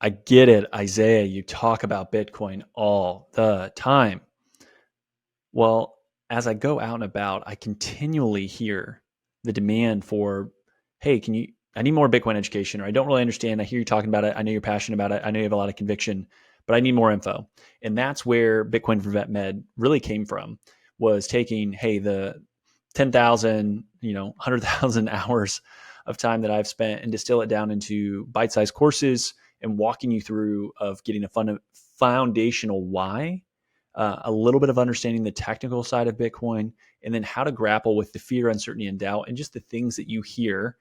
I get it, Isaiah. You talk about Bitcoin all the time. Well, as I go out and about, I continually hear the demand for, hey, I need more Bitcoin education, or I don't really understand. I hear you talking about it. I know you're passionate about it. I know you have a lot of conviction, but I need more info. And that's where Bitcoin for Vet Med really came from, was taking, hey, the 10,000, 100,000 hours of time that I've spent and distill it down into bite-sized courses and walking you through of getting a foundational why, a little bit of understanding the technical side of Bitcoin, and then how to grapple with the fear, uncertainty, and doubt, and just the things that you hear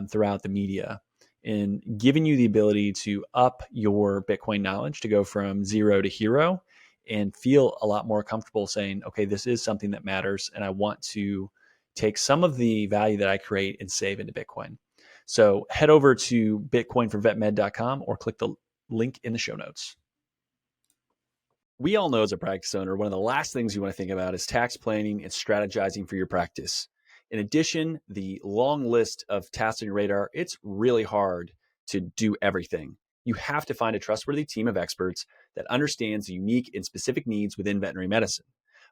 throughout the media, and giving you the ability to up your Bitcoin knowledge to go from zero to hero and feel a lot more comfortable saying, okay, this is something that matters, and I want to take some of the value that I create and save into Bitcoin. So head over to bitcoinforvetmed.com or click the link in the show notes. We all know as a practice owner, one of the last things you want to think about is tax planning and strategizing for your practice. In addition, the long list of tasks on your radar, it's really hard to do everything. You have to find a trustworthy team of experts that understands the unique and specific needs within veterinary medicine.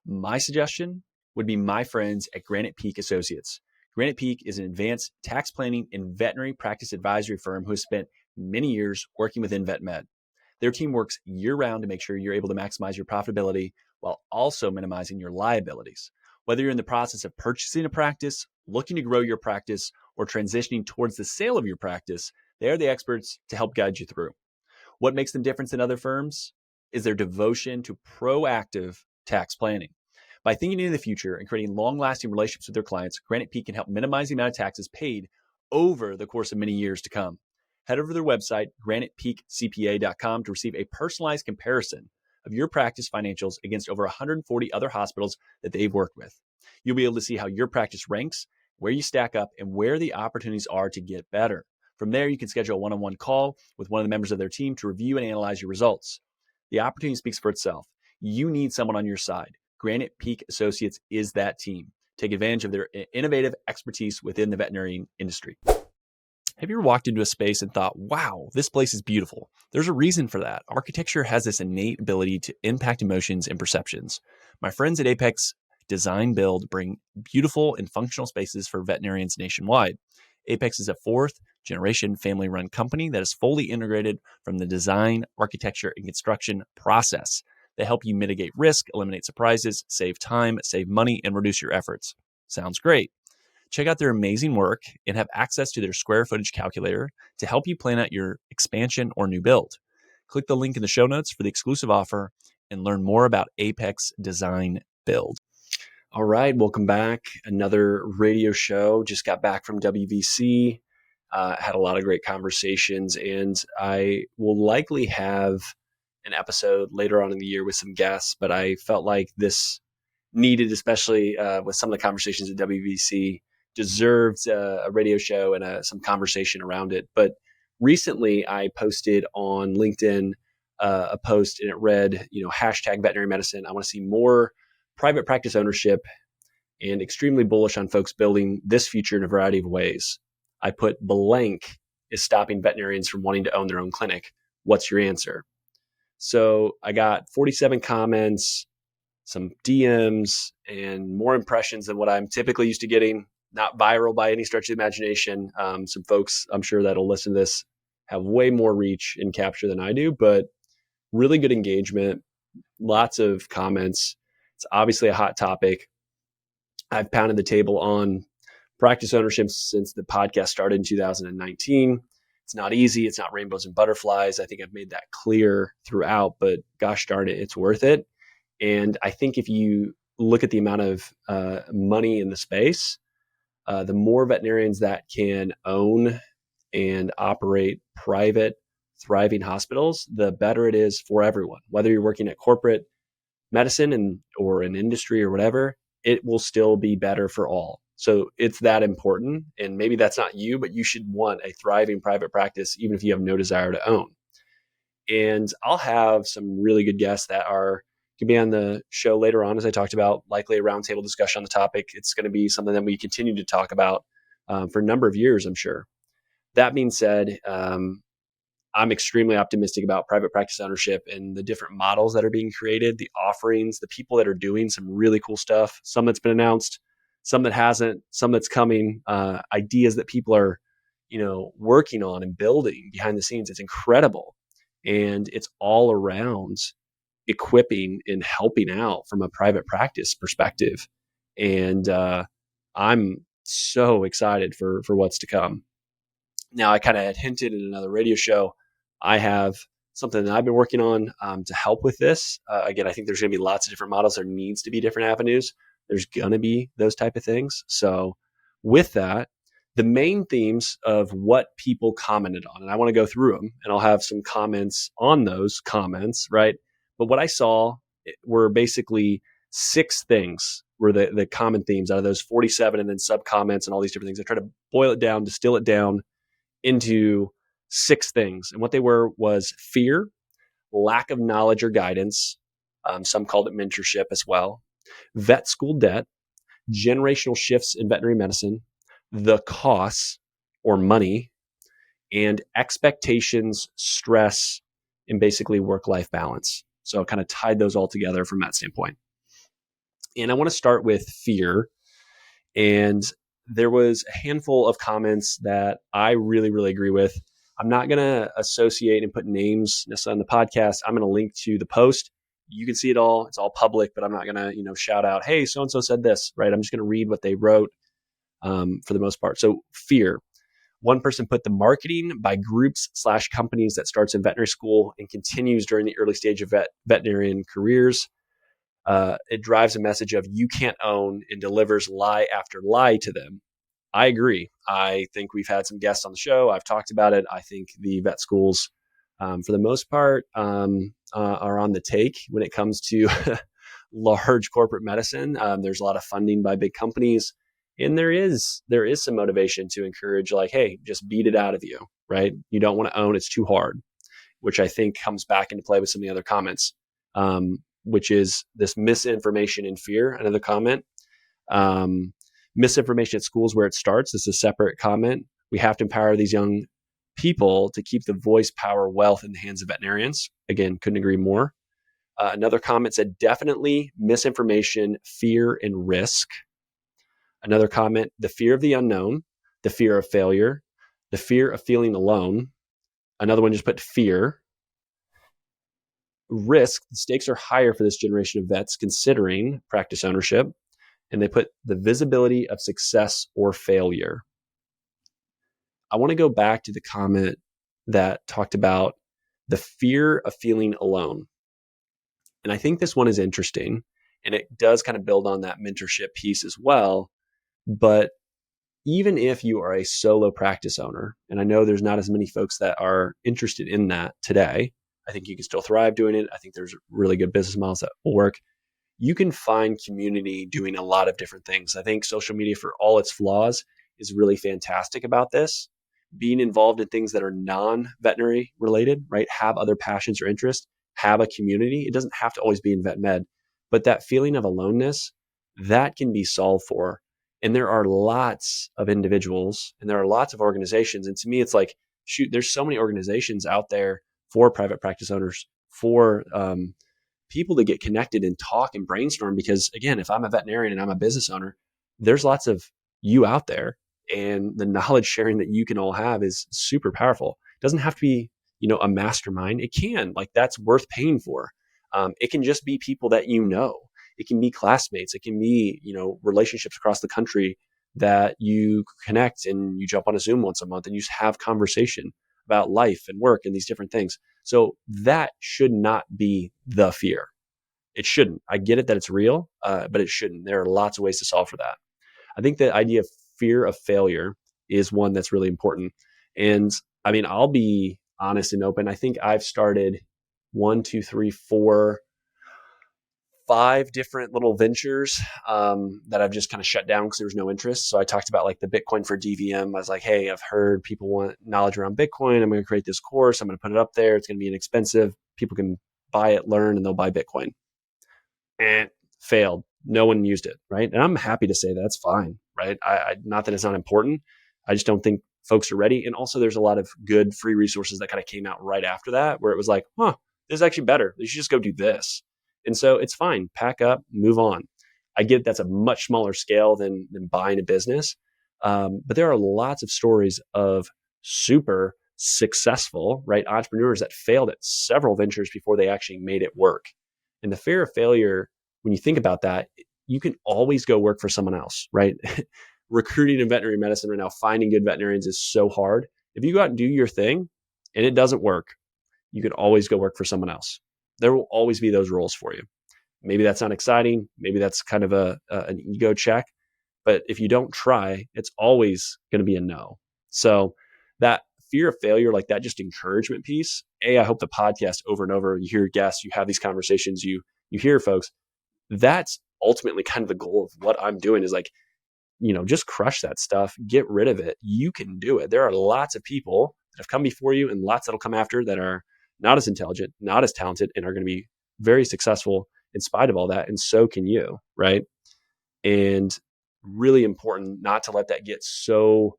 My suggestion would be my friends at Granite Peak Associates. Granite Peak is an advanced tax planning and veterinary practice advisory firm who has spent many years working within vet med. Their team works year-round to make sure you're able to maximize your profitability while also minimizing your liabilities. Whether you're in the process of purchasing a practice, looking to grow your practice, or transitioning towards the sale of your practice, they are the experts to help guide you through. What makes them different than other firms is their devotion to proactive tax planning. By thinking into the future and creating long-lasting relationships with their clients, Granite Peak can help minimize the amount of taxes paid over the course of many years to come. Head over to their website, granitepeakcpa.com, to receive a personalized comparison of your practice financials against over 140 other hospitals that they've worked with. You'll be able to see how your practice ranks, where you stack up, and where the opportunities are to get better. From there, you can schedule a one-on-one call with one of the members of their team to review and analyze your results. The opportunity speaks for itself. You need someone on your side. Granite Peak Associates is that team. Take advantage of their innovative expertise within the veterinary industry. Have you ever walked into a space and thought, wow, this place is beautiful? There's a reason for that. Architecture has this innate ability to impact emotions and perceptions. My friends at Apex Design Build bring beautiful and functional spaces for veterinarians nationwide. Apex is a fourth-generation family-run company that is fully integrated from the design, architecture, and construction process. They help you mitigate risk, eliminate surprises, save time, save money, and reduce your efforts. Sounds great. Check out their amazing work and have access to their square footage calculator to help you plan out your expansion or new build. Click the link in the show notes for the exclusive offer and learn more about Apex Design Build. All right, welcome back. Another radio show. Just got back from WVC. Had a lot of great conversations, and I will likely have an episode later on in the year with some guests, but I felt like this needed, especially with some of the conversations at WVC, deserved a radio show and some conversation around it. But recently I posted on LinkedIn a post, and it read, hashtag veterinary medicine. I want to see more private practice ownership, and extremely bullish on folks building this future in a variety of ways. I put blank is stopping veterinarians from wanting to own their own clinic. What's your answer? So I got 47 comments, some DMs, and more impressions than what I'm typically used to getting. Not viral by any stretch of the imagination. Some folks, I'm sure, that'll listen to this have way more reach and capture than I do, but really good engagement, lots of comments. It's obviously a hot topic. I've pounded the table on practice ownership since the podcast started in 2019. It's not easy. It's not rainbows and butterflies. I think I've made that clear throughout, but gosh darn it, it's worth it. And I think if you look at the amount of money in the space, the more veterinarians that can own and operate private, thriving hospitals, the better it is for everyone. Whether you're working at corporate medicine or an industry or whatever, it will still be better for all. So it's that important. And maybe that's not you, but you should want a thriving private practice, even if you have no desire to own. And I'll have some really good guests that could be on the show later on, as I talked about, likely a roundtable discussion on the topic. It's going to be something that we continue to talk about for a number of years, I'm sure. That being said, I'm extremely optimistic about private practice ownership and the different models that are being created, the offerings, the people that are doing some really cool stuff, some that's been announced, some that hasn't, some that's coming, ideas that people are, working on and building behind the scenes. It's incredible. And it's all around equipping and helping out from a private practice perspective. And I'm so excited for what's to come. Now, I kind of had hinted in another radio show, I have something that I've been working on to help with this. Again, I think there's going to be lots of different models. There needs to be different avenues. There's going to be those type of things. So with that, the main themes of what people commented on, and I want to go through them, and I'll have some comments on those comments, right? But what I saw were basically 6 things were the common themes out of those 47, and then sub comments and all these different things. I try to boil it down, distill it down into 6 things. And what they were was fear, lack of knowledge or guidance. Some called it mentorship as well. Vet school debt, generational shifts in veterinary medicine, the costs or money, and expectations, stress, and basically work-life balance. So I kind of tied those all together from that standpoint. And I want to start with fear. And there was a handful of comments that I really, really agree with. I'm not going to associate and put names necessarily on the podcast. I'm going to link to the post. You can see it all. It's all public, but I'm not going to, shout out, hey, so-and-so said this, right? I'm just going to read what they wrote for the most part. So fear. One person put the marketing by groups/companies that starts in veterinary school and continues during the early stage of veterinarian careers. It drives a message of you can't own and delivers lie after lie to them. I agree. I think we've had some guests on the show. I've talked about it. I think the vet schools, for the most part, are on the take when it comes to large corporate medicine. There's a lot of funding by big companies, and there is some motivation to encourage, like, hey, just beat it out of you, right? You don't want to own; it's too hard, which I think comes back into play with some of the other comments, which is this misinformation and fear. Another comment. Misinformation at schools where it starts. This is a separate comment. We have to empower these young people to keep the voice, power, wealth in the hands of veterinarians. Again, couldn't agree more. Another comment said definitely misinformation, fear, and risk. Another comment, the fear of the unknown, the fear of failure, the fear of feeling alone. Another one just put fear. Risk, the stakes are higher for this generation of vets considering practice ownership. And they put the visibility of success or failure. I want to go back to the comment that talked about the fear of feeling alone. And I think this one is interesting, and it does kind of build on that mentorship piece as well. But even if you are a solo practice owner, and I know there's not as many folks that are interested in that today, I think you can still thrive doing it. I think there's really good business models that will work. You can find community doing a lot of different things. I think social media, for all its flaws, is really fantastic about this. Being involved in things that are non-veterinary related, right? Have other passions or interests, have a community. It doesn't have to always be in vet med, but that feeling of aloneness, that can be solved for. And there are lots of individuals and there are lots of organizations. And to me, it's like, shoot, there's so many organizations out there for private practice owners, for people to get connected and talk and brainstorm. Because again, if I'm a veterinarian and I'm a business owner, there's lots of you out there, and the knowledge sharing that you can all have is super powerful. It doesn't have to be, a mastermind. It can, like, that's worth paying for. It can just be people that it can be classmates. It can be, relationships across the country that you connect and you jump on a Zoom once a month and you just have conversation about life and work and these different things. So that should not be the fear. It shouldn't. I get it that it's real, but it shouldn't. There are lots of ways to solve for that. I think the idea of fear of failure is one that's really important. And I mean, I'll be honest and open. I think I've started 5 different little ventures that I've just kind of shut down because there was no interest. So I talked about like the Bitcoin for DVM. I was like, hey, I've heard people want knowledge around Bitcoin. I'm going to create this course. I'm going to put it up there. It's going to be inexpensive. People can buy it, learn, and they'll buy Bitcoin. And failed. No one used it, right? And I'm happy to say that's fine, right? Not that it's not important. I just don't think folks are ready. And also there's a lot of good free resources that kind of came out right after that, where it was like, this is actually better. You should just go do this. And so it's fine. Pack up, move on. I get that's a much smaller scale than buying a business. But there are lots of stories of super successful, right, entrepreneurs that failed at several ventures before they actually made it work. And the fear of failure, when you think about that, you can always go work for someone else, right? Recruiting in veterinary medicine right now, finding good veterinarians is so hard. If you go out and do your thing and it doesn't work, you can always go work for someone else. There will always be those roles for you. Maybe that's not exciting. Maybe that's kind of an ego check. But if you don't try, it's always going to be a no. So that fear of failure, like that just encouragement piece, I hope the podcast over and over, you hear guests, you have these conversations, you hear folks, that's ultimately kind of the goal of what I'm doing is like, just crush that stuff, get rid of it. You can do it. There are lots of people that have come before you and lots that'll come after that are not as intelligent, not as talented, and are going to be very successful in spite of all that. And so can you, right? And really important not to let that get so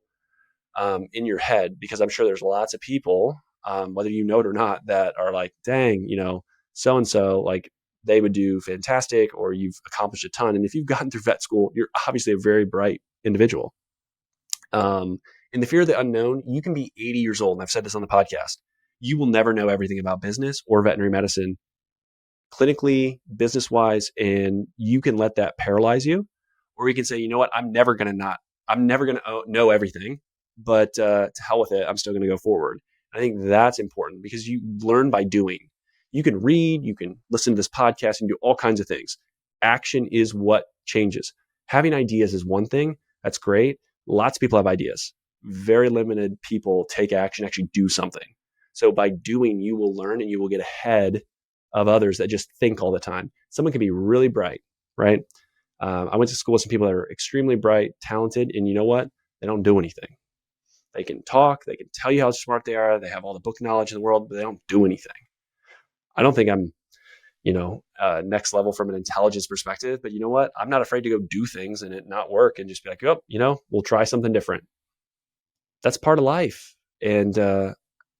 in your head, because I'm sure there's lots of people, whether you know it or not, that are like, dang, so-and-so, like they would do fantastic, or you've accomplished a ton. And if you've gotten through vet school, you're obviously a very bright individual. In the fear of the unknown, you can be 80 years old. And I've said this on the podcast. You will never know everything about business or veterinary medicine, clinically, business-wise, and you can let that paralyze you. Or you can say, you know what, I'm never going to know everything, but to hell with it, I'm still going to go forward. I think that's important because you learn by doing. You can read, you can listen to this podcast and do all kinds of things. Action is what changes. Having ideas is one thing. That's great. Lots of people have ideas. Very limited people take action, actually do something. So by doing, you will learn and you will get ahead of others that just think all the time. Someone can be really bright, right? I went to school with some people that are extremely bright, talented, and you know what? They don't do anything. They can talk, they can tell you how smart they are, they have all the book knowledge in the world, but they don't do anything. I don't think I'm, next level from an intelligence perspective, but you know what? I'm not afraid to go do things and it not work and just be like, we'll try something different. That's part of life. And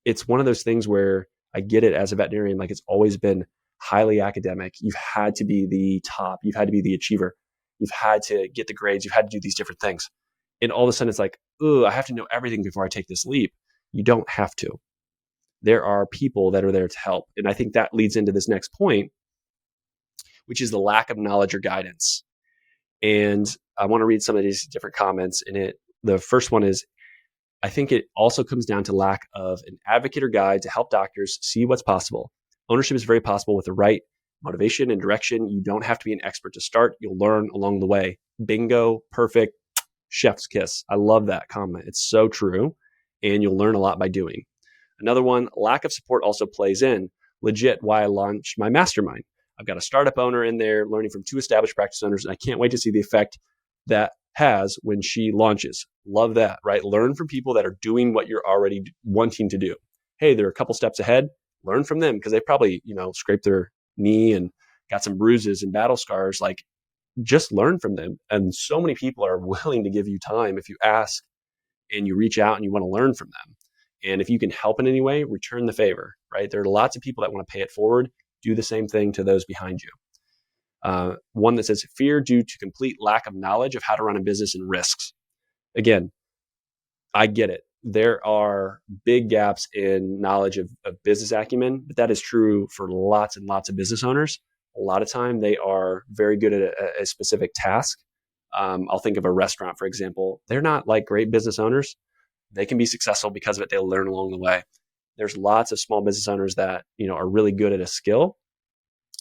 it's one of those things where I get it as a veterinarian, like it's always been highly academic. You've had to be the top. You've had to be the achiever. You've had to get the grades. You've had to do these different things. And all of a sudden it's like, I have to know everything before I take this leap. You don't have to. There are people that are there to help. And I think that leads into this next point, which is the lack of knowledge or guidance. And I want to read some of these different comments in it. The first one is, I think it also comes down to lack of an advocate or guide to help doctors see what's possible. Ownership is very possible with the right motivation and direction. You don't have to be an expert to start. You'll learn along the way. Bingo, perfect, chef's kiss. I love that comment. It's so true. And you'll learn a lot by doing. Another one, lack of support also plays in. Legit why I launched my mastermind. I've got a startup owner in there learning from 2 established practice owners, and I can't wait to see the effect that has when she launches. Love that, right? Learn from people that are doing what you're already wanting to do. Hey, they're a couple steps ahead. Learn from them because they probably, scraped their knee and got some bruises and battle scars. Like, just learn from them. And so many people are willing to give you time if you ask and you reach out and you want to learn from them. And if you can help in any way, return the favor, right? There are lots of people that want to pay it forward. Do the same thing to those behind you. One that says fear due to complete lack of knowledge of how to run a business and risks. Again, I get it. There are big gaps in knowledge of business acumen, but that is true for lots and lots of business owners. A lot of time they are very good at a specific task. I'll think of a restaurant, for example. They're not like great business owners. They can be successful because of it. They'll learn along the way. There's lots of small business owners that, are really good at a skill,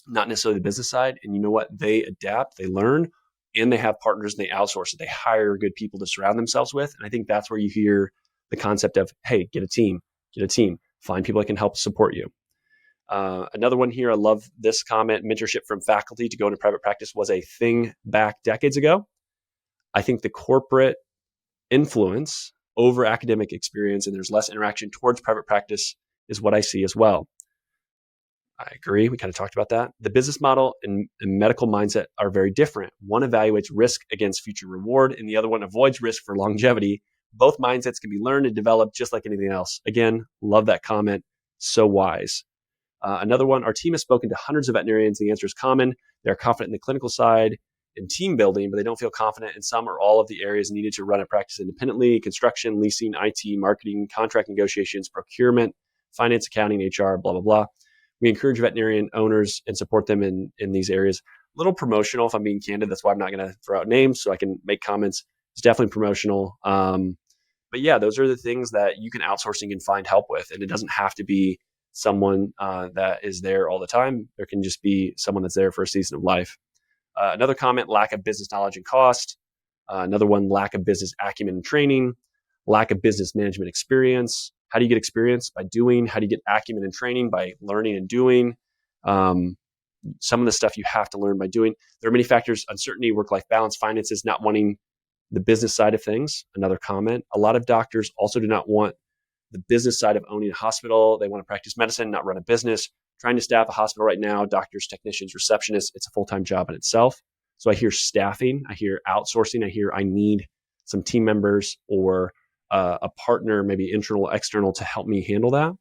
not necessarily the business side. And you know what? They adapt, they learn, and they have partners and they outsource it. They hire good people to surround themselves with. And I think that's where you hear the concept of, hey, get a team, find people that can help support you. Another one here, I love this comment, mentorship from faculty to go into private practice was a thing back decades ago. I think the corporate influence over academic experience and there's less interaction towards private practice is what I see as well. I agree. We kind of talked about that. The business model and medical mindset are very different. One evaluates risk against future reward, and the other one avoids risk for longevity, Both mindsets can be learned and developed just like anything else. Again, love that comment. So wise. Another one, our team has spoken to hundreds of veterinarians. The answer is common. They're confident in the clinical side and team building, but they don't feel confident in some or all of the areas needed to run a practice independently: construction, leasing, IT, marketing, contract negotiations, procurement, finance, accounting, HR, blah, blah, blah. We encourage veterinarian owners and support them in these areas. Little promotional, if I'm being candid. That's why I'm not going to throw out names so I can make comments. It's definitely promotional. But yeah, those are the things that you can outsource and can find help with. And it doesn't have to be someone that is there all the time. There can just be someone that's there for a season of life. Another comment, lack of business knowledge and cost. Another one, lack of business acumen and training. Lack of business management experience. How do you get experience? By doing. How do you get acumen and training? By learning and doing. Some of the stuff you have to learn by doing. There are many factors: uncertainty, work-life balance, finances, not wanting the business side of things. Another comment. A lot of doctors also do not want the business side of owning a hospital. They want to practice medicine, not run a business. Trying to staff a hospital right now, doctors, technicians, receptionists, it's a full-time job in itself. So I hear staffing, I hear outsourcing, I hear I need some team members or a partner, maybe internal, external, to help me handle that.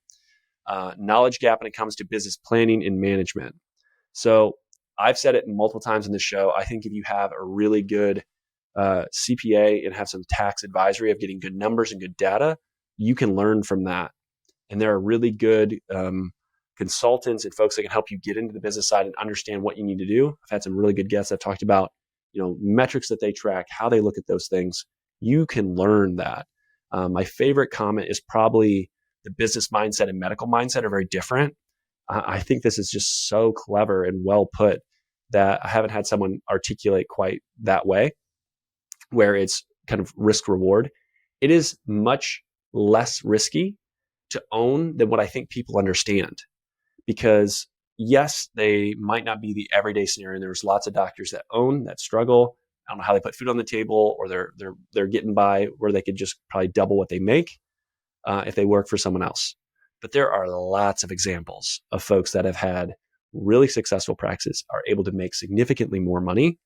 Knowledge gap when it comes to business planning and management. So I've said it multiple times in the show. I think if you have a really good CPA and have some tax advisory of getting good numbers and good data, you can learn from that. And there are really good consultants and folks that can help you get into the business side and understand what you need to do. I've had some really good guests that talked about, metrics that they track, how they look at those things. You can learn that. My favorite comment is probably the business mindset and medical mindset are very different. I think this is just so clever and well put that I haven't had someone articulate quite that way, where it's kind of risk reward. It is much less risky to own than what I think people understand. Because yes, they might not be the everyday scenario. And there's lots of doctors that own, that struggle. I don't know how they put food on the table, or they're getting by where they could just probably double what they make if they work for someone else. But there are lots of examples of folks that have had really successful practices, are able to make significantly more money,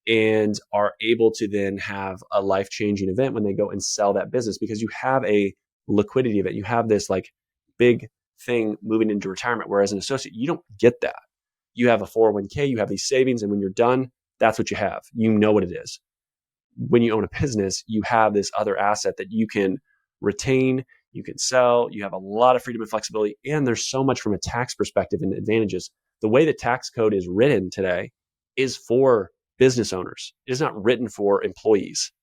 and are able to then have a life-changing event when they go and sell that business, because you have a liquidity event. You have this like big thing moving into retirement, whereas an associate, you don't get that. You have a 401k, you have these savings, and when you're done, that's what you have. You know what it is. When you own a business, you have this other asset that you can retain, you can sell, you have a lot of freedom and flexibility, and there's so much from a tax perspective and advantages. The way the tax code is written today is for business owners. It is not written for employees.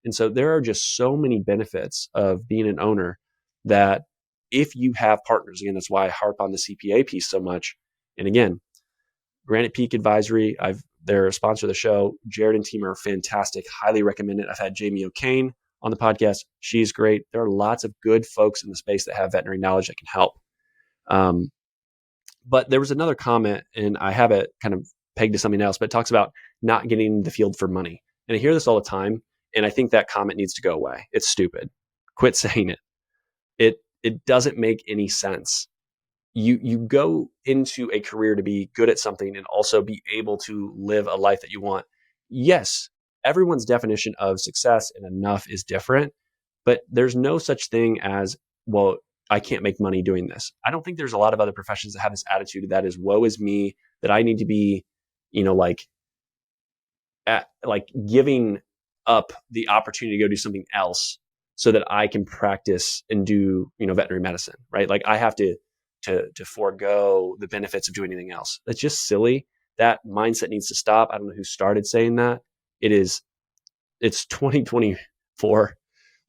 And so there are just so many benefits of being an owner that if you have partners, again, that's why I harp on the CPA piece so much. And again, Granite Peak Advisory, they're a sponsor of the show. Jared and team are fantastic. Highly recommend it. I've had Jamie O'Kane on the podcast. She's great. There are lots of good folks in the space that have veterinary knowledge that can help. But there was another comment, and I have it kind of pegged to something else, but it talks about not getting in the field for money. And I hear this all the time, and I think that comment needs to go away. It's stupid. Quit saying it. It doesn't make any sense. You go into a career to be good at something and also be able to live a life that you want. Yes, everyone's definition of success and enough is different, but there's no such thing as, well, I can't make money doing this. I don't think there's a lot of other professions that have this attitude that is, woe is me, that I need to be, like giving up the opportunity to go do something else so that I can practice and do, veterinary medicine, right? Like I have to forego the benefits of doing anything else. That's just silly. That mindset needs to stop. I don't know who started saying that. It's 2024.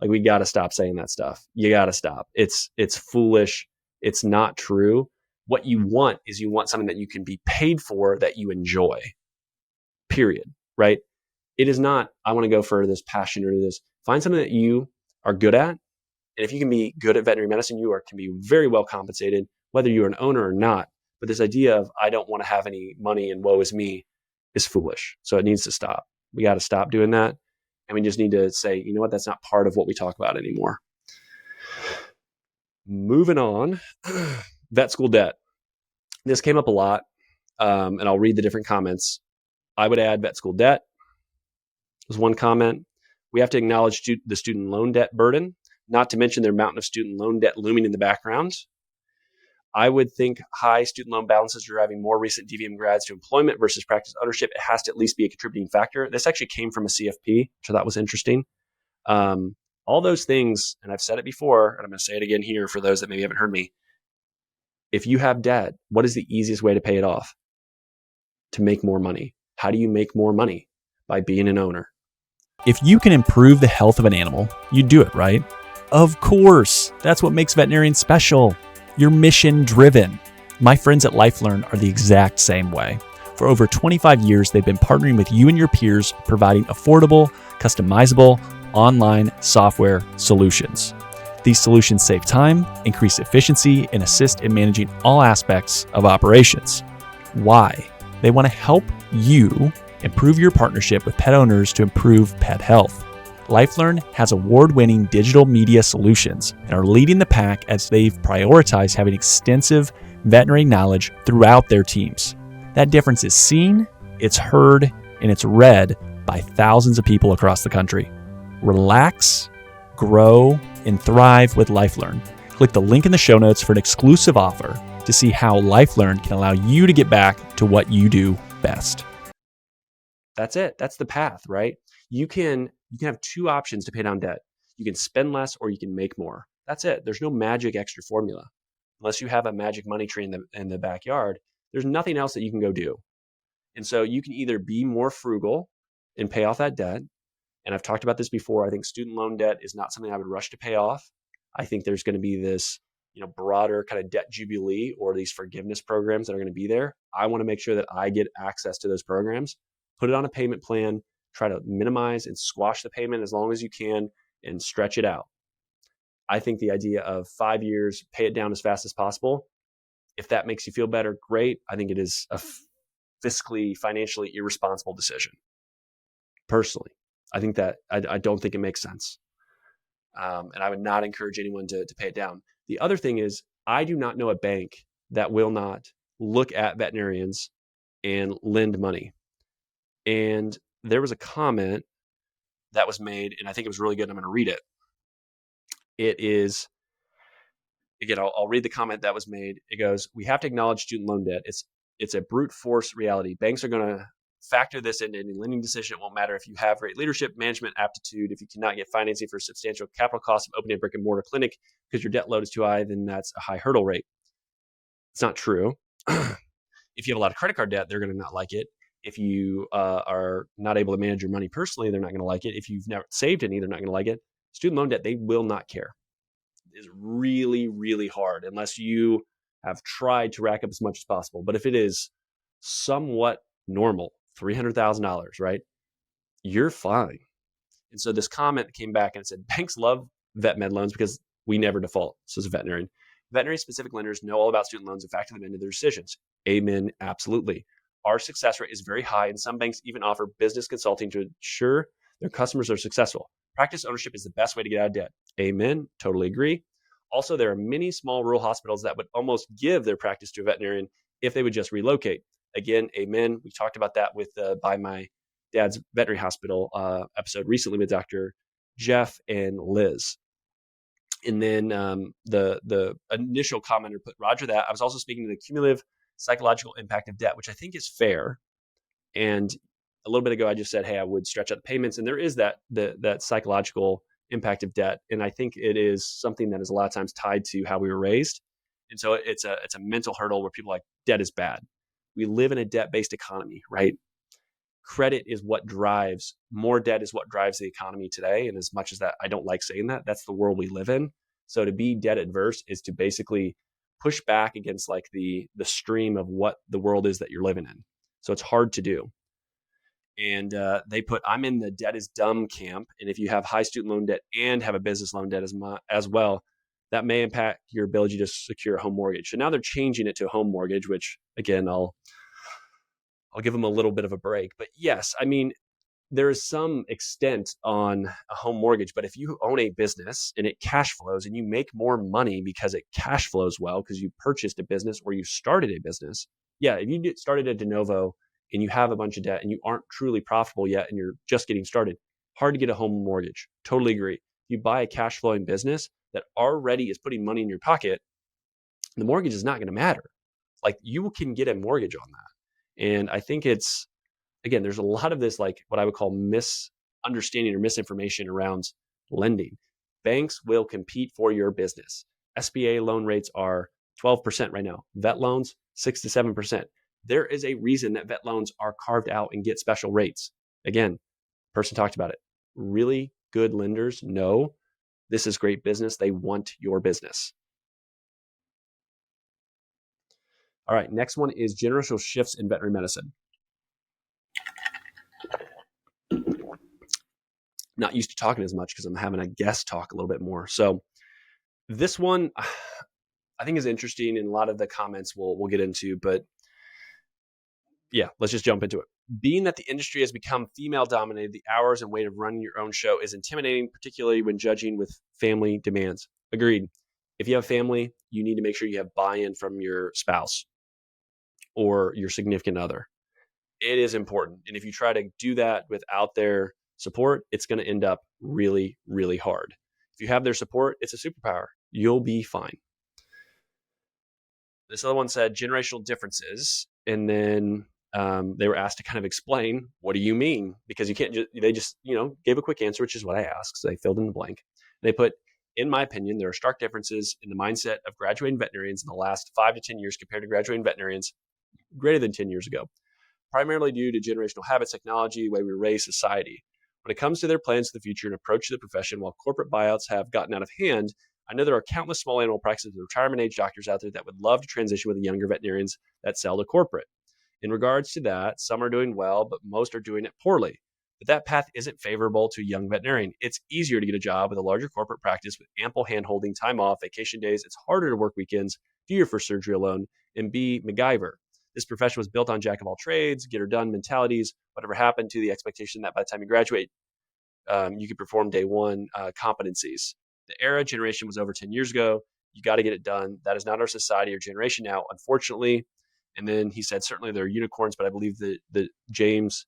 Like we got to stop saying that stuff. You got to stop. It's foolish. It's not true. What you want is you want something that you can be paid for, that you enjoy, period. Right? It is not, I want to go for this passion or this. Find something that you are good at. And if you can be good at veterinary medicine, can be very well compensated, whether you're an owner or not. But this idea of, I don't want to have any money and woe is me, is foolish. So it needs to stop. We got to stop doing that. And we just need to say, you know what, that's not part of what we talk about anymore. Moving on, vet school debt. This came up a lot, and I'll read the different comments. I would add vet school debt was one comment. We have to acknowledge the student loan debt burden, not to mention their mountain of student loan debt looming in the background. I would think high student loan balances are driving more recent DVM grads to employment versus practice ownership. It has to at least be a contributing factor. This actually came from a CFP, so that was interesting. All those things, and I've said it before, and I'm going to say it again here for those that maybe haven't heard me. If you have debt, what is the easiest way to pay it off? To make more money. How do you make more money? By being an owner. If you can improve the health of an animal, you do it, right? Of course. That's what makes veterinarian special. You're mission driven. My friends at LifeLearn are the exact same way. For over 25 years, they've been partnering with you and your peers, providing affordable, customizable, online software solutions. These solutions save time, increase efficiency, and assist in managing all aspects of operations. Why? They want to help you improve your partnership with pet owners to improve pet health. LifeLearn has award-winning digital media solutions and are leading the pack as they've prioritized having extensive veterinary knowledge throughout their teams. That difference is seen, it's heard, and it's read by thousands of people across the country. Relax, grow, and thrive with LifeLearn. Click the link in the show notes for an exclusive offer to see how LifeLearn can allow you to get back to what you do best. That's it. That's the path, right? You can have two options to pay down debt. You can spend less or you can make more. That's it. There's no magic extra formula. Unless you have a magic money tree in the backyard, there's nothing else that you can go do. And so you can either be more frugal and pay off that debt. And I've talked about this before. I think student loan debt is not something I would rush to pay off. I think there's going to be this, broader kind of debt jubilee or these forgiveness programs that are going to be there. I want to make sure that I get access to those programs, put it on a payment plan, try to minimize and squash the payment as long as you can and stretch it out. I think the idea of 5 years, pay it down as fast as possible. If that makes you feel better, great. I think it is a fiscally, financially irresponsible decision. Personally, I think that I don't think it makes sense. And I would not encourage anyone to pay it down. The other thing is, I do not know a bank that will not look at veterinarians and lend money. And there was a comment that was made, and I think it was really good. I'm going to read it. It is, again, I'll read the comment that was made. It goes, "We have to acknowledge student loan debt. It's a brute force reality. Banks are going to factor this into any lending decision. It won't matter if you have great leadership, management aptitude. If you cannot get financing for substantial capital costs of opening a brick and mortar clinic because your debt load is too high, then that's a high hurdle rate." It's not true. If you have a lot of credit card debt, they're going to not like it. If you are not able to manage your money personally, they're not going to like it. If you've never saved any, they're not going to like it. Student loan debt, they will not care. It's really, really hard unless you have tried to rack up as much as possible. But if it is somewhat normal, $300,000, right? You're fine. And so this comment came back and it said, banks love vet med loans because we never default. So as a veterinarian, veterinary specific lenders know all about student loans and factor them into their decisions. Amen. Absolutely. Our success rate is very high, and some banks even offer business consulting to ensure their customers are successful. Practice ownership is the best way to get out of debt. Amen. Totally agree. Also, there are many small rural hospitals that would almost give their practice to a veterinarian if they would just relocate. Again, amen. We talked about that with By My Dad's Veterinary Hospital episode recently with Dr. Jeff and Liz. And then the initial commenter put, Roger that. I was also speaking to the cumulative psychological impact of debt, which I think is fair. And a little bit ago, I just said, hey, I would stretch out the payments. And there is that psychological impact of debt. And I think it is something that is a lot of times tied to how we were raised. And so it's a mental hurdle where people are like, debt is bad. We live in a debt-based economy, right? Credit is what drives, more debt is what drives the economy today. And as much as that, I don't like saying that, that's the world we live in. So to be debt adverse is to basically push back against like the stream of what the world is that you're living in. So it's hard to do. And they put, I'm in the debt is dumb camp. And if you have high student loan debt and have a business loan debt as well, that may impact your ability to secure a home mortgage. So now they're changing it to a home mortgage, which again, I'll give them a little bit of a break. But yes, I mean, there is some extent on a home mortgage, but if you own a business and it cash flows and you make more money because it cash flows well because you purchased a business or you started a business, yeah, if you started a de novo and you have a bunch of debt and you aren't truly profitable yet and you're just getting started, hard to get a home mortgage. Totally agree. You buy a cash flowing business that already is putting money in your pocket, the mortgage is not going to matter. Like you can get a mortgage on that. And I think it's, again, there's a lot of this, like what I would call misunderstanding or misinformation around lending. Banks will compete for your business. SBA loan rates are 12% right now. Vet loans, 6 to 7%. There is a reason that vet loans are carved out and get special rates. Again, person talked about it. Really good lenders know this is great business. They want your business. All right, next one is generational shifts in veterinary medicine. Not used to talking as much because I'm having a guest talk a little bit more. So this one I think is interesting, and a lot of the comments we'll get into, but yeah, let's just jump into it. Being that the industry has become female dominated, the hours and weight of running your own show is intimidating, particularly when judging with family demands. Agreed. If you have family, you need to make sure you have buy-in from your spouse or your significant other. It is important. And if you try to do that without their support, it's going to end up really, really hard. If you have their support, it's a superpower. You'll be fine. This other one said generational differences. And then they were asked to kind of explain, what do you mean? Because you can't they just, gave a quick answer, which is what I asked. So they filled in the blank. They put, in my opinion, there are stark differences in the mindset of graduating veterinarians in the last 5 to 10 years compared to graduating veterinarians greater than 10 years ago, primarily due to generational habits, technology, the way we raise society. When it comes to their plans for the future and approach to the profession, while corporate buyouts have gotten out of hand, I know there are countless small animal practices with retirement age doctors out there that would love to transition with the younger veterinarians that sell to corporate. In regards to that, some are doing well, but most are doing it poorly. But that path isn't favorable to a young veterinarian. It's easier to get a job with a larger corporate practice with ample hand-holding, time off, vacation days. It's harder to work weekends, do your first surgery alone, and be MacGyver. This profession was built on jack of all trades, get her done mentalities, whatever happened to the expectation that by the time you graduate, you could perform day one competencies. The era generation was over 10 years ago. You got to get it done. That is not our society or generation now, unfortunately. And then he said, certainly there are unicorns, but I believe the James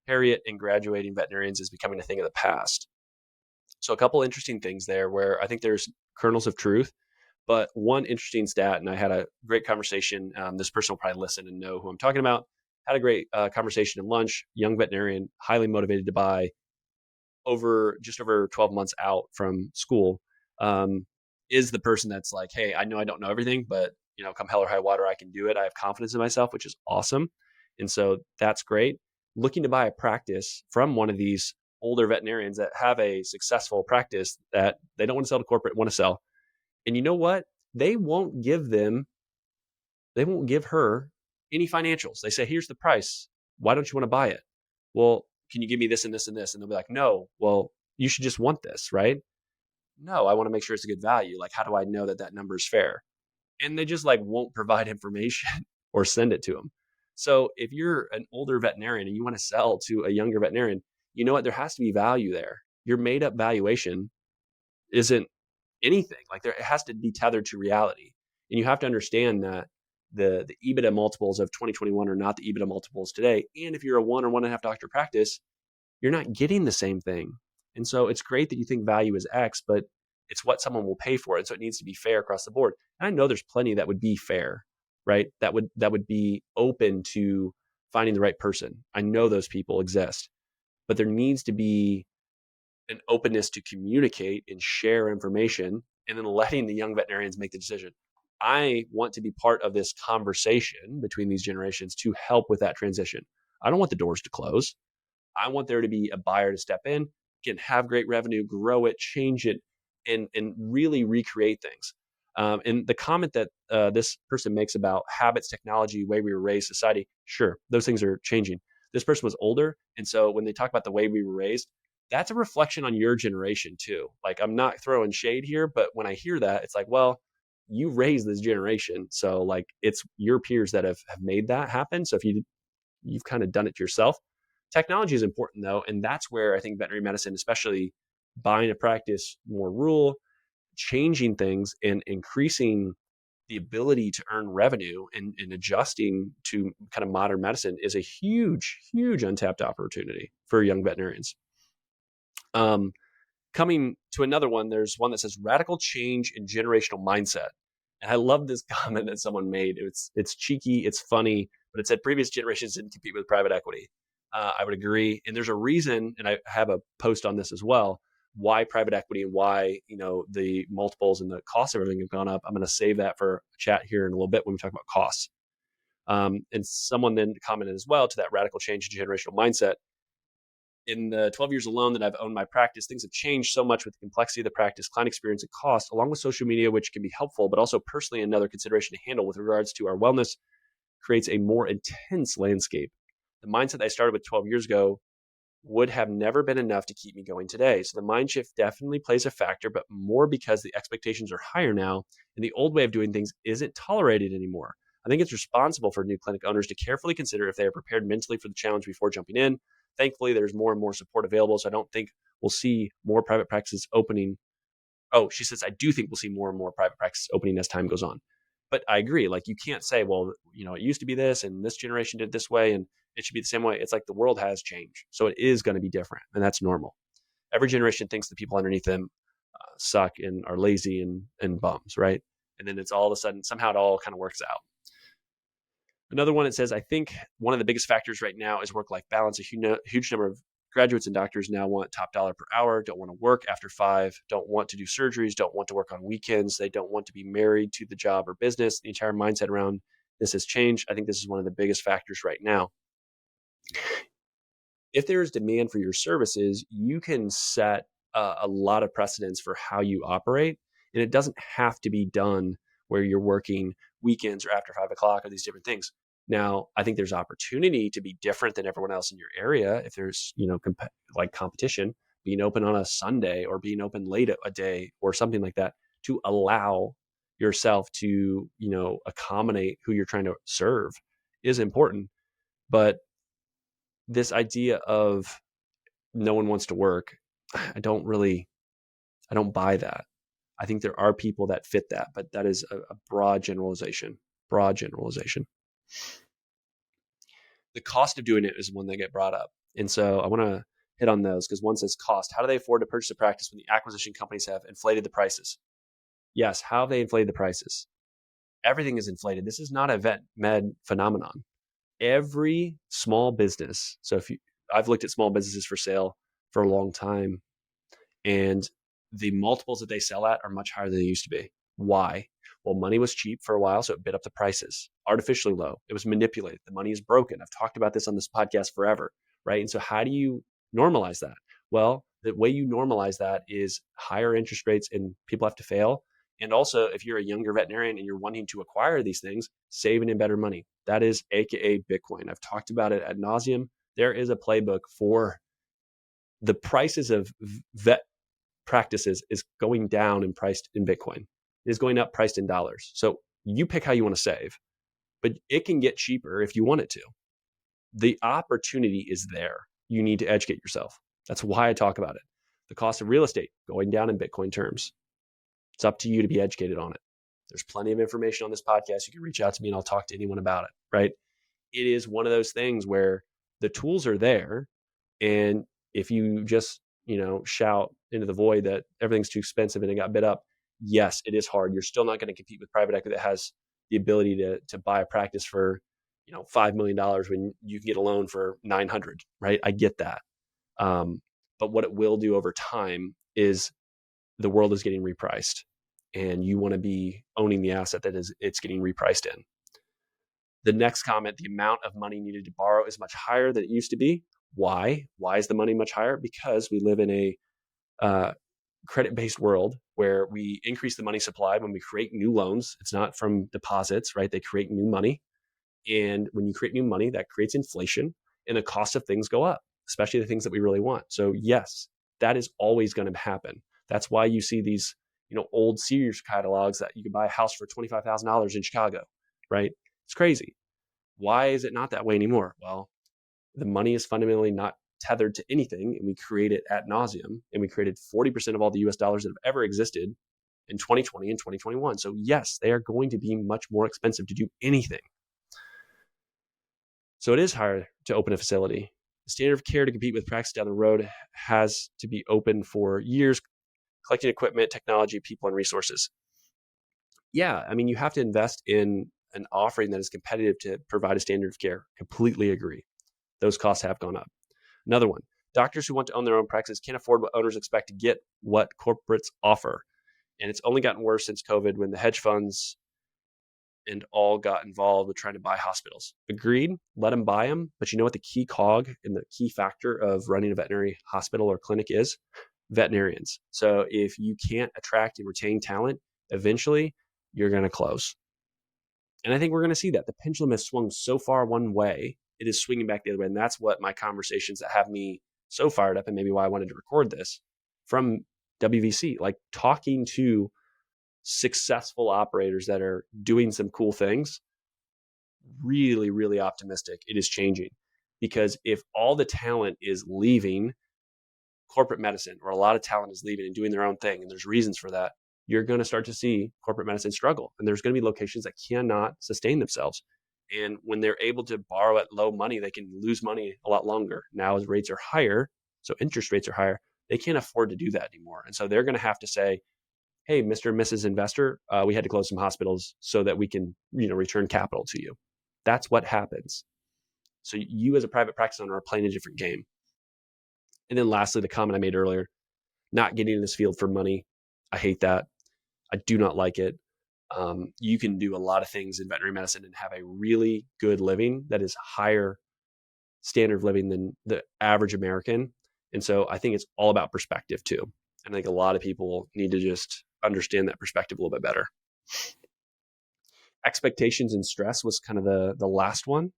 Harriet and graduating veterinarians is becoming a thing of the past. So a couple interesting things there where I think there's kernels of truth. But one interesting stat, and I had a great conversation. This person will probably listen and know who I'm talking about. Had a great conversation at lunch. Young veterinarian, highly motivated to buy, just over 12 months out from school, is the person that's like, hey, I know I don't know everything, but come hell or high water, I can do it. I have confidence in myself, which is awesome. And so that's great. Looking to buy a practice from one of these older veterinarians that have a successful practice that they don't want to sell to corporate, want to sell. And you know what? They won't give her any financials. They say, here's the price. Why don't you want to buy it? Well, can you give me this and this and this? And they'll be like, no, well, you should just want this, right? No, I want to make sure it's a good value. Like, how do I know that number is fair? And they just won't provide information or send it to them. So if you're an older veterinarian and you want to sell to a younger veterinarian, you know what? There has to be value there. Your made up valuation isn't anything. It has to be tethered to reality. And you have to understand that the EBITDA multiples of 2021 are not the EBITDA multiples today. And if you're a 1 or 1.5 doctor practice, you're not getting the same thing. And so it's great that you think value is X, but it's what someone will pay for it. So it needs to be fair across the board. And I know there's plenty that would be fair, right? That would be open to finding the right person. I know those people exist, but there needs to be an openness to communicate and share information, and then letting the young veterinarians make the decision. I want to be part of this conversation between these generations to help with that transition. I don't want the doors to close. I want there to be a buyer to step in, again, have great revenue, grow it, change it, and really recreate things. And the comment that this person makes about habits, technology, way we were raised, society, sure, those things are changing. This person was older, and so when they talk about the way we were raised, that's a reflection on your generation too. I'm not throwing shade here, but when I hear that, it's like, well, you raised this generation, so it's your peers that have made that happen. So if you've kind of done it yourself. Technology is important though, and that's where I think veterinary medicine, especially buying a practice more rural, changing things and increasing the ability to earn revenue and adjusting to kind of modern medicine is a huge, huge untapped opportunity for young veterinarians. Coming to another one, there's one that says radical change in generational mindset. And I love this comment that someone made. It's cheeky, it's funny, but it said previous generations didn't compete with private equity. I would agree. And there's a reason, and I have a post on this as well, why private equity and why, the multiples and the costs of everything have gone up. I'm going to save that for a chat here in a little bit when we talk about costs. And someone then commented as well to that radical change in generational mindset. In the 12 years alone that I've owned my practice, things have changed so much with the complexity of the practice, client experience, and cost, along with social media, which can be helpful, but also personally another consideration to handle with regards to our wellness, creates a more intense landscape. The mindset that I started with 12 years ago would have never been enough to keep me going today. So the mind shift definitely plays a factor, but more because the expectations are higher now and the old way of doing things isn't tolerated anymore. I think it's responsible for new clinic owners to carefully consider if they are prepared mentally for the challenge before jumping in. Thankfully, there's more and more support available, so I don't think we'll see more private practices opening. Oh, she says, I do think we'll see more and more private practices opening as time goes on. But I agree. Like, you can't say, well, it used to be this and this generation did this way and it should be the same way. It's like the world has changed. So it is going to be different. And that's normal. Every generation thinks the people underneath them suck and are lazy and bums, right? And then it's all of a sudden, somehow it all kind of works out. Another one, it says, I think one of the biggest factors right now is work-life balance. A huge number of graduates and doctors now want top dollar per hour, don't want to work after 5, don't want to do surgeries, don't want to work on weekends. They don't want to be married to the job or business. The entire mindset around this has changed. I think this is one of the biggest factors right now. If there is demand for your services, you can set a lot of precedents for how you operate. And it doesn't have to be done where you're working weekends or after 5 o'clock or these different things. Now, I think there's opportunity to be different than everyone else in your area. If there's, like competition, being open on a Sunday or being open late a day or something like that to allow yourself to, accommodate who you're trying to serve is important. But this idea of no one wants to work, I don't buy that. I think there are people that fit that, but that is a broad generalization. The cost of doing it is one that get brought up. And so I want to hit on those because one says cost. How do they afford to purchase a practice when the acquisition companies have inflated the prices? Yes. How have they inflated the prices? Everything is inflated. This is not a vet med phenomenon. Every small business. So I've looked at small businesses for sale for a long time, and the multiples that they sell at are much higher than they used to be. Why? Well, money was cheap for a while, so it bid up the prices artificially low. It was manipulated. The money is broken. I've talked about this on this podcast forever, right? And so how do you normalize that? Well, the way you normalize that is higher interest rates and people have to fail. And also, if you're a younger veterinarian and you're wanting to acquire these things, saving in better money. That is AKA Bitcoin. I've talked about it ad nauseum. There is a playbook for the prices of vet practices is going down and priced in Bitcoin. It is going up priced in dollars. So you pick how you want to save, but it can get cheaper if you want it to. The opportunity is there. You need to educate yourself. That's why I talk about it. The cost of real estate going down in Bitcoin terms. It's up to you to be educated on it. There's plenty of information on this podcast. You can reach out to me and I'll talk to anyone about it, right? It is one of those things where the tools are there. And if you just, shout into the void that everything's too expensive and it got bid up, yes, it is hard. You're still not going to compete with private equity that has the ability to buy a practice for, $5 million when you can get a loan for 900, right? I get that. But what it will do over time is the world is getting repriced and you want to be owning the asset that it's getting repriced in. The next comment, the amount of money needed to borrow is much higher than it used to be. Why? Why is the money much higher? Because we live in a credit-based world where we increase the money supply when we create new loans. It's not from deposits, right? They create new money. And when you create new money, that creates inflation and the cost of things go up, especially the things that we really want. So yes, that is always going to happen. That's why you see these, old Sears catalogs that you can buy a house for $25,000 in Chicago, right? It's crazy. Why is it not that way anymore? Well, the money is fundamentally not tethered to anything, and we create it ad nauseum, and we created 40% of all the US dollars that have ever existed in 2020 and 2021. So yes, they are going to be much more expensive to do anything. So it is hard to open a facility. The standard of care to compete with practice down the road has to be open for years, collecting equipment, technology, people, and resources. Yeah, I mean, you have to invest in an offering that is competitive to provide a standard of care. Completely agree. Those costs have gone up. Another one, doctors who want to own their own practice can't afford what owners expect to get what corporates offer. And it's only gotten worse since COVID when the hedge funds and all got involved with trying to buy hospitals. Agreed, let them buy them. But you know what the key cog and the key factor of running a veterinary hospital or clinic is? Veterinarians. So if you can't attract and retain talent, eventually you're going to close. And I think we're going to see that. The pendulum has swung so far one way, it is swinging back the other way. And that's what my conversations that have me so fired up, and maybe why I wanted to record this from WVC, like talking to successful operators that are doing some cool things. Really, really optimistic. It is changing, because if all the talent is leaving corporate medicine, or a lot of talent is leaving and doing their own thing, and there's reasons for that, you're going to start to see corporate medicine struggle. And there's going to be locations that cannot sustain themselves. And when they're able to borrow at low money, they can lose money a lot longer. Now, as rates are higher, so interest rates are higher, they can't afford to do that anymore. And so they're going to have to say, hey, Mr. and Mrs. Investor, we had to close some hospitals so that we can, return capital to you. That's what happens. So you as a private practice owner are playing a different game. And then lastly, the comment I made earlier, not getting in this field for money. I hate that. I do not like it. You can do a lot of things in veterinary medicine and have a really good living that is higher standard of living than the average American. And so I think it's all about perspective too. And I think a lot of people need to just understand that perspective a little bit better. Expectations and stress was kind of the last one.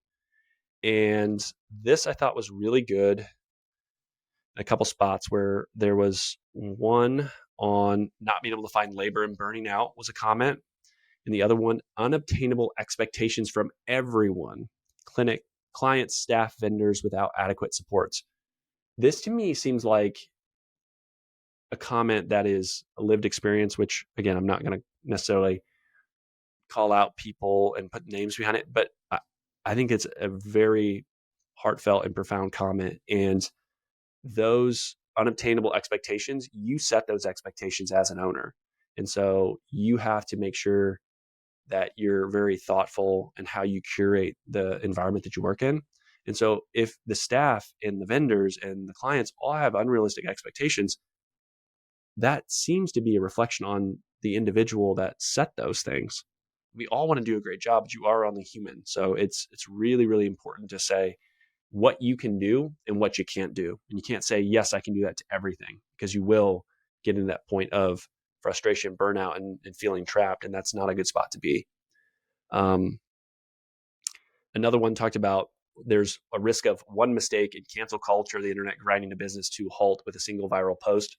And this I thought was really good. A couple spots where there was one on not being able to find labor and burning out was a comment. And the other one, unobtainable expectations from everyone, clinic, clients, staff, vendors without adequate supports. This to me seems like a comment that is a lived experience, which again, I'm not going to necessarily call out people and put names behind it, but I think it's a very heartfelt and profound comment. And those unobtainable expectations, you set those expectations as an owner. And so you have to make sure that you're very thoughtful in how you curate the environment that you work in. And so if the staff and the vendors and the clients all have unrealistic expectations, that seems to be a reflection on the individual that set those things. We all want to do a great job, but you are only human. So it's really, really important to say what you can do and what you can't do. And you can't say, yes, I can do that to everything, because you will get into that point of frustration, burnout, and feeling trapped. And that's not a good spot to be. Another one talked about there's a risk of one mistake in cancel culture, the internet grinding a business to halt with a single viral post.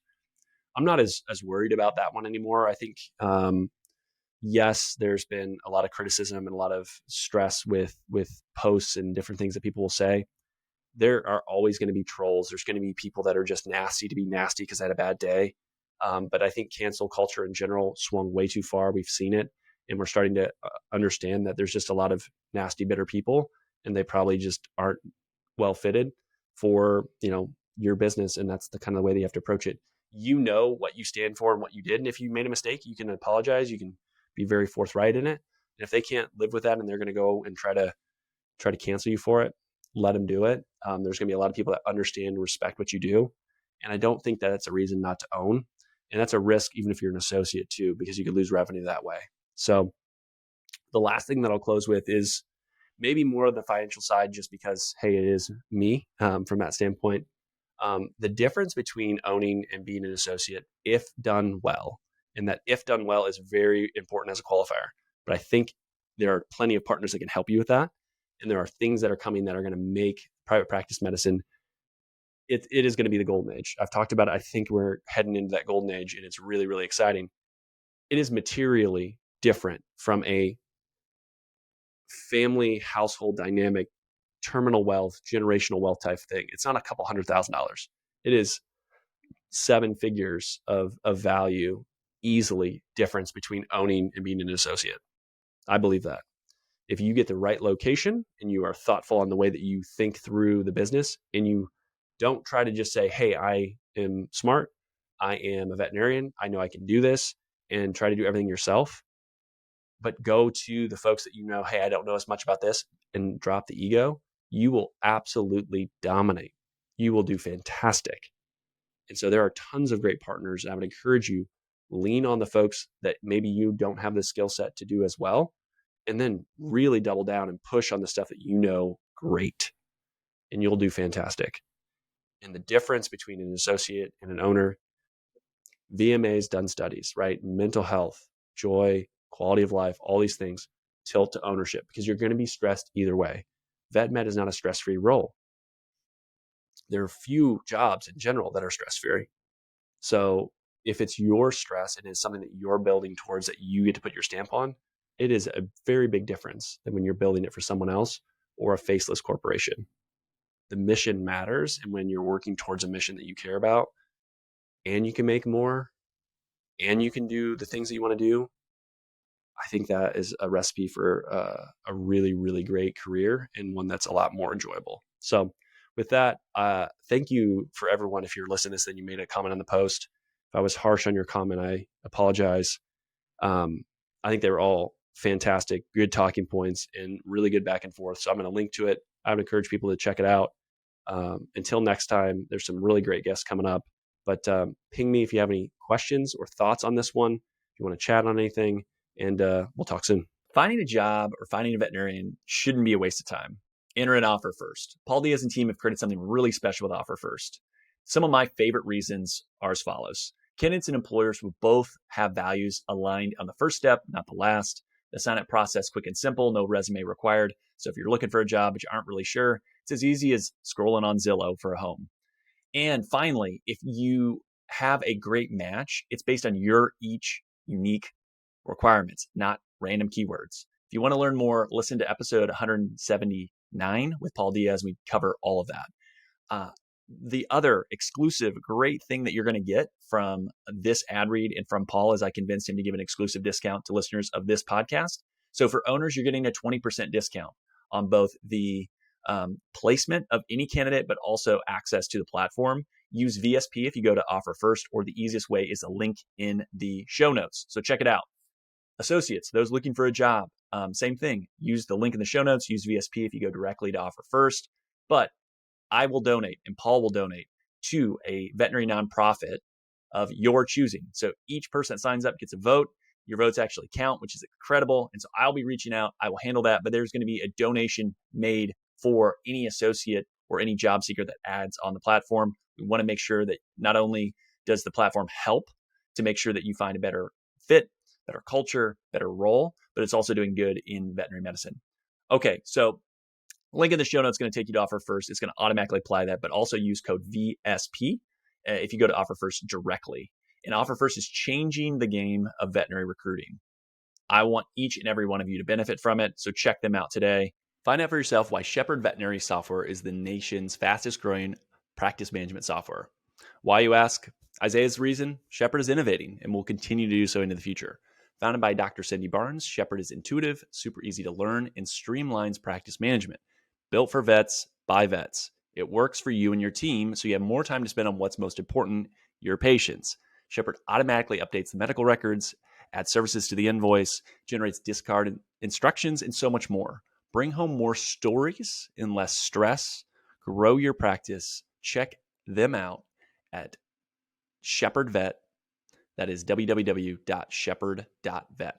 I'm not as worried about that one anymore. I think, yes, there's been a lot of criticism and a lot of stress with posts and different things that people will say. There are always going to be trolls. There's going to be people that are just nasty to be nasty because I had a bad day. But I think cancel culture in general swung way too far. We've seen it, and we're starting to understand that there's just a lot of nasty, bitter people, and they probably just aren't well fitted for, your business. And that's the kind of way that you have to approach it. You know what you stand for and what you did. And if you made a mistake, you can apologize. You can be very forthright in it. And if they can't live with that and they're going to go and try to cancel you for it, let them do it. There's going to be a lot of people that understand and respect what you do. And I don't think that that's a reason not to own. And that's a risk, even if you're an associate too, because you could lose revenue that way. So the last thing that I'll close with is maybe more of the financial side, just because, hey, it is me from that standpoint. The difference between owning and being an associate, if done well, and that if done well is very important as a qualifier. But I think there are plenty of partners that can help you with that. And there are things that are coming that are going to make private practice medicine, it is going to be the golden age. I've talked about it. I think we're heading into that golden age, and it's really, really exciting. It is materially different from a family household dynamic, terminal wealth, generational wealth type thing. It's not a couple $100,000. It is 7 figures of value, easily difference between owning and being an associate. I believe that. if you get the right location and you are thoughtful on the way that you think through the business, and you don't try to just say, hey, I am smart, I am a veterinarian, I know I can do this, and try to do everything yourself, but go to the folks that you know, hey, I don't know as much about this, and drop the ego, you will absolutely dominate. You will do fantastic. And so there are tons of great partners. And I would encourage you, lean on the folks that maybe you don't have the skill set to do as well, and then really double down and push on the stuff that you know great, and you'll do fantastic. And the difference between an associate and an owner, VMA's done studies, right? Mental health, joy, quality of life, all these things tilt to ownership because you're going to be stressed either way. Vet med is not a stress-free role. There are few jobs in general that are stress-free. So if it's your stress and it's something that you're building towards that you get to put your stamp on, it is a very big difference than when you're building it for someone else or a faceless corporation. The mission matters. And when you're working towards a mission that you care about, and you can make more, and you can do the things that you want to do, I think that is a recipe for a really, really great career, and one that's a lot more enjoyable. So with that, thank you for everyone. If you're listening to this, then you made a comment on the post. If I was harsh on your comment, I apologize. I think they were all fantastic, good talking points, and really good back and forth. So I'm going to link to it. I would encourage people to check it out. Until next time, there's some really great guests coming up. But ping me if you have any questions or thoughts on this one, if you want to chat on anything, and we'll talk soon. Finding a job or finding a veterinarian shouldn't be a waste of time. Enter an Offer First. Paul Diaz and team have created something really special with Offer First. Some of my favorite reasons are as follows. Candidates and employers will both have values aligned on the first step, not the last. The sign-up process quick and simple, no resume required. So if you're looking for a job but you aren't really sure, it's as easy as scrolling on Zillow for a home. And finally, if you have a great match, it's based on your each unique requirements, not random keywords. If you want to learn more, listen to episode 179 with Paul Diaz. We cover all of that. The other exclusive great thing that you're going to get from this ad read and from Paul is I convinced him to give an exclusive discount to listeners of this podcast. So for owners, you're getting a 20% discount on both the placement of any candidate, but also access to the platform. Use VSP if you go to Offer First, or the easiest way is a link in the show notes. So check it out. Associates, those looking for a job, same thing. Use the link in the show notes. Use VSP if you go directly to Offer First. But I will donate, and Paul will donate to a veterinary nonprofit of your choosing. So each person that signs up gets a vote. Your votes actually count, which is incredible. And so I'll be reaching out. I will handle that. But there's going to be a donation made for any associate or any job seeker that adds on the platform. We want to make sure that not only does the platform help to make sure that you find a better fit, better culture, better role, but it's also doing good in veterinary medicine. Okay, so link in the show notes is going to take you to Offer First. It's going to automatically apply that, but also use code VSP if you go to Offer First directly. And Offer First is changing the game of veterinary recruiting. I want each and every one of you to benefit from it, so check them out today. Find out for yourself why Shepherd Veterinary Software is the nation's fastest growing practice management software. Why, you ask? Isaiah's reason: Shepherd is innovating and will continue to do so into the future. Founded by Dr. Cindy Barnes, Shepherd is intuitive, super easy to learn, and streamlines practice management. Built for vets, by vets. It works for you and your team, so you have more time to spend on what's most important, your patients. Shepherd automatically updates the medical records, adds services to the invoice, generates discard instructions, and so much more. Bring home more stories and less stress. Grow your practice. Check them out at Shepherd Vet. That is www.shepherd.vet.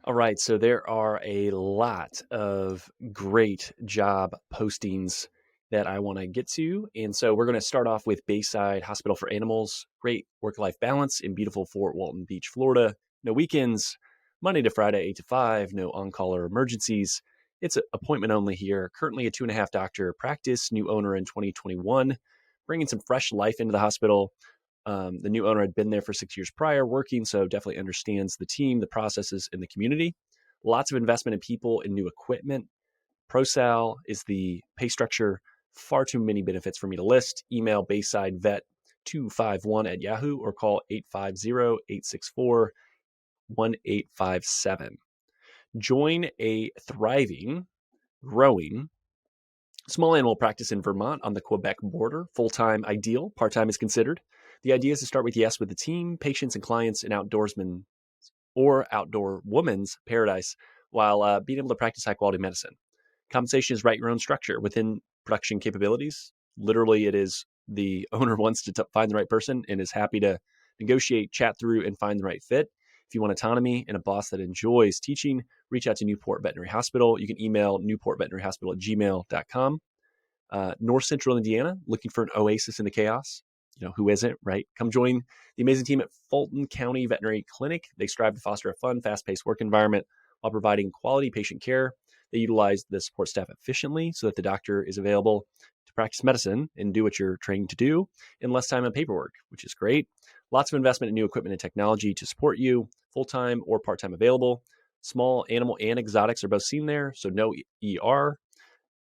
All right, so there are a lot of great job postings that I want to get to. And so we're going to start off with Bayside Hospital for Animals. Great work-life balance in beautiful Fort Walton Beach, Florida. No weekends, Monday to Friday, 8 to 5, no on-call or emergencies. It's an appointment only here. Currently a 2.5 doctor practice, new owner in 2021, bringing some fresh life into the hospital. The new owner had been there for 6 years prior working, so definitely understands the team, the processes, and the community. Lots of investment in people and new equipment. ProSal is the pay structure. Far too many benefits for me to list. Email BaysideVet251 at Yahoo or call 850-864-1857. Join a thriving, growing small animal practice in Vermont on the Quebec border. Full-time ideal, part-time is considered. The idea is to start with yes with the team, patients, and clients in outdoorsman or outdoor woman's paradise while being able to practice high-quality medicine. Compensation is write your own structure within production capabilities. Literally, it is the owner wants to find the right person and is happy to negotiate, chat through, and find the right fit. If you want autonomy and a boss that enjoys teaching, reach out to Newport Veterinary Hospital. You can email newportveterinaryhospital@gmail.com. North Central Indiana, looking for an oasis in the chaos. Who isn't, right? Come join the amazing team at Fulton County Veterinary Clinic. They strive to foster a fun, fast-paced work environment while providing quality patient care. They utilize the support staff efficiently so that the doctor is available to practice medicine and do what you're trained to do in less time and paperwork, which is great. Lots of investment in new equipment and technology to support you, full-time or part-time available. Small animal and exotics are both seen there, so no ER,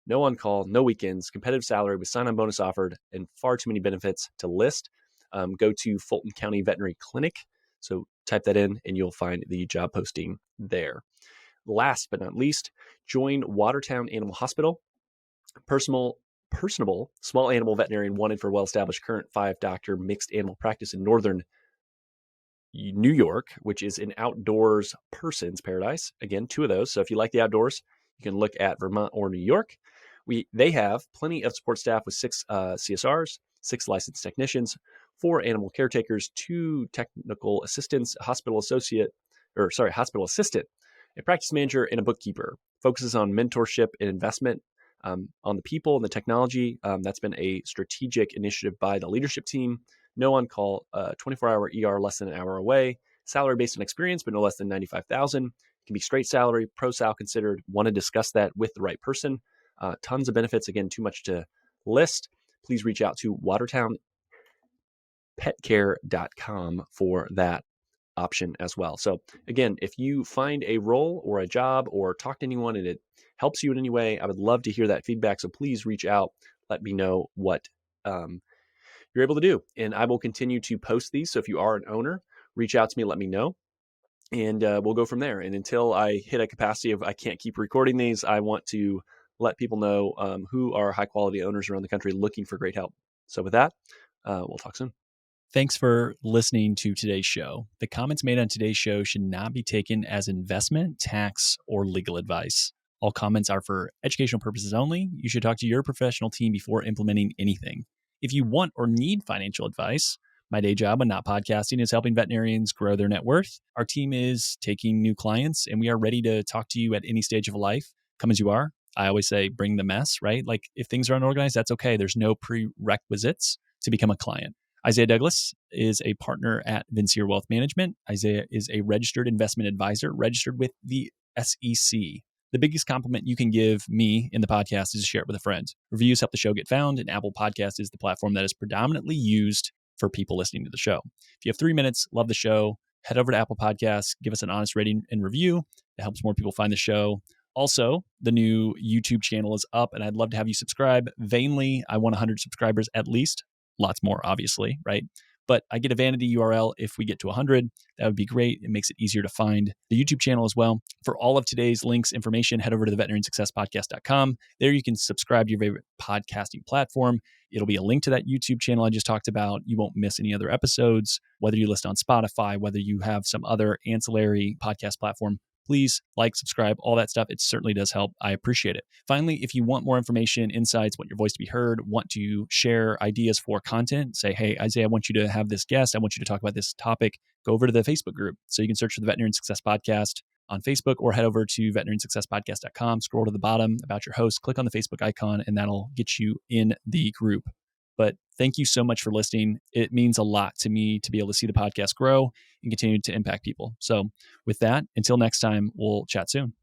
no on-call, no weekends, competitive salary with sign-on bonus offered, and far too many benefits to list. Go to Fulton County Veterinary Clinic. So type that in and you'll find the job posting there. Last but not least, join Watertown Animal Hospital. Personable small animal veterinarian wanted for well-established current 5-doctor mixed animal practice in northern New York, which is an outdoors person's paradise. Again, 2 of those. So if you like the outdoors, you can look at Vermont or New York. They have plenty of support staff with 6 CSRs, 6 licensed technicians, 4 animal caretakers, 2 technical assistants, a hospital assistant, a practice manager, and a bookkeeper. Focuses on mentorship and investment on the people and the technology. That's been a strategic initiative by the leadership team. No on-call, 24-hour ER less than an hour away. Salary based on experience, but no less than $95,000. Can be straight salary, pro-sal considered. Want to discuss that with the right person. Tons of benefits. Again, too much to list. Please reach out to watertownpetcare.com for that option as well. So again, if you find a role or a job or talk to anyone and it helps you in any way, I would love to hear that feedback. So please reach out. Let me know what you're able to do. And I will continue to post these. So if you are an owner, reach out to me, let me know. And we'll go from there. And until I hit a capacity of I can't keep recording these, I want to let people know who are high quality owners around the country looking for great help. So with that, we'll talk soon. Thanks for listening to today's show. The comments made on today's show should not be taken as investment, tax, or legal advice. All comments are for educational purposes only. You should talk to your professional team before implementing anything. If you want or need financial advice, my day job and not podcasting is helping veterinarians grow their net worth. Our team is taking new clients, and we are ready to talk to you at any stage of life. Come as you are. I always say bring the mess, right? Like if things are unorganized, that's okay. There's no prerequisites to become a client. Isaiah Douglas is a partner at Vincier Wealth Management. Isaiah is a registered investment advisor, registered with the SEC. The biggest compliment you can give me in the podcast is to share it with a friend. Reviews help the show get found, and Apple Podcast is the platform that is predominantly used for people listening to the show. If you have 3 minutes, love the show, head over to Apple Podcasts, give us an honest rating and review. It helps more people find the show. Also, the new YouTube channel is up, and I'd love to have you subscribe. Vainly, I want 100 subscribers at least. Lots more, obviously, right? But I get a vanity URL if we get to 100. That would be great. It makes it easier to find the YouTube channel as well. For all of today's links, information, head over to the veterinariansuccesspodcast.com. There you can subscribe to your favorite podcasting platform. It'll be a link to that YouTube channel I just talked about. You won't miss any other episodes, whether you list on Spotify, whether you have some other ancillary podcast platform. Please like, subscribe, all that stuff. It certainly does help. I appreciate it. Finally, if you want more information, insights, want your voice to be heard, want to share ideas for content, say, hey, Isaiah, I want you to have this guest. I want you to talk about this topic. Go over to the Facebook group. So you can search for the Veterinarian Success Podcast on Facebook or head over to veterinariansuccesspodcast.com, scroll to the bottom about your host, click on the Facebook icon, and that'll get you in the group. But thank you so much for listening. It means a lot to me to be able to see the podcast grow and continue to impact people. So with that, until next time, we'll chat soon.